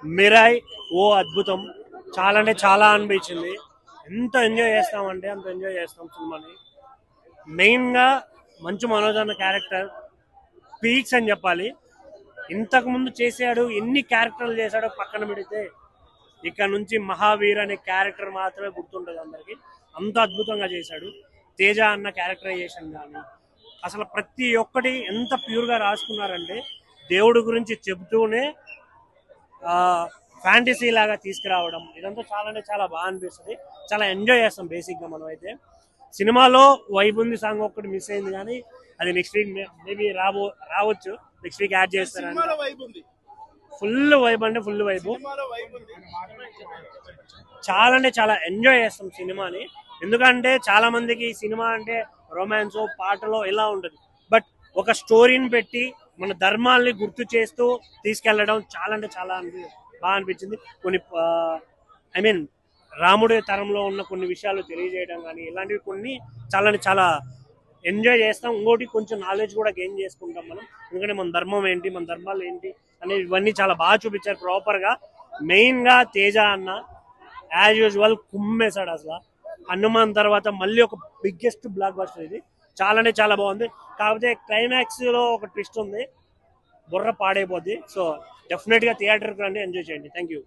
Mirai ఓ అద్భుతం, చాలా అంటే చాలా అనిపించింది. ఎంత ఎంజాయ్ చేస్తామంటే అంత ఎంజాయ్ చేస్తాం సినిమాని. మెయిన్గా మంచు మనోజ్ అన్న క్యారెక్టర్ పీక్స్ అని చెప్పాలి. ఇంతకు ముందు చేశాడు, ఎన్ని క్యారెక్టర్లు చేశాడో పక్కన పెడితే ఇక్కడ నుంచి మహావీర్ అనే క్యారెక్టర్ మాత్రమే గుర్తుంటుంది అందరికి. అంత అద్భుతంగా చేశాడు. తేజ అన్న క్యారెక్టరైజేషన్ కానీ అసలు ప్రతి ఒక్కటి ఎంత ప్యూర్గా రాసుకున్నారంటే దేవుడి గురించి చెబుతూనే ఫ్యాంటసీ లాగా తీసుకురావడం ఇదంతా చాలా అంటే చాలా బాగా అనిపిస్తుంది. చాలా ఎంజాయ్ చేస్తాం బేసిక్గా మనం అయితే. సినిమాలో వైబ్ ఉంది, సాంగ్ ఒక్కటి మిస్ అయింది కానీ అది నెక్స్ట్ వీక్ మేబీ రావచ్చు. నెక్స్ట్ వీక్ యాడ్ చేస్తారని. ఫుల్ వైబ్ అంటే ఫుల్ వైబ్, చాలా అంటే చాలా ఎంజాయ్ చేస్తాం సినిమాని. ఎందుకంటే చాలా మందికి సినిమా అంటే రొమాన్స్ పాటలో ఎలా ఉంటుంది, బట్ ఒక స్టోరీని పెట్టి మన ధర్మాల్ని గుర్తు చేస్తూ తీసుకెళ్లడం చాలా అంటే చాలా బాగా అనిపించింది. కొన్ని ఐ మీన్ రాముడి తరంలో ఉన్న కొన్ని విషయాలు తెలియజేయడం కానీ ఇలాంటివి కొన్ని చాలా అంటే చాలా ఎంజాయ్ చేస్తాం. ఇంకోటి కొంచెం నాలెడ్జ్ కూడా గెయిన్ చేసుకుంటాం మనం, ఎందుకంటే మన ధర్మం ఏంటి, మన ధర్మాలు ఏంటి అనేవి ఇవన్నీ చాలా బాగా చూపించారు ప్రాపర్గా. మెయిన్గా తేజ అన్న యాజ్ యూజువల్ కుమ్మేశాడు అసలు. హనుమాన్ తర్వాత మళ్ళీ ఒక బిగ్గెస్ట్ బ్లాక్ బస్టర్ ఇది. చాలా అంటే చాలా బాగుంది. కాకపోతే క్లైమాక్స్ లో ఒక ట్విస్ట్ ఉంది, బుర్ర పాడైపోద్ది. సో డెఫినెట్ గా థియేటర్కి రండి, ఎంజాయ్ చేయండి. Thank you.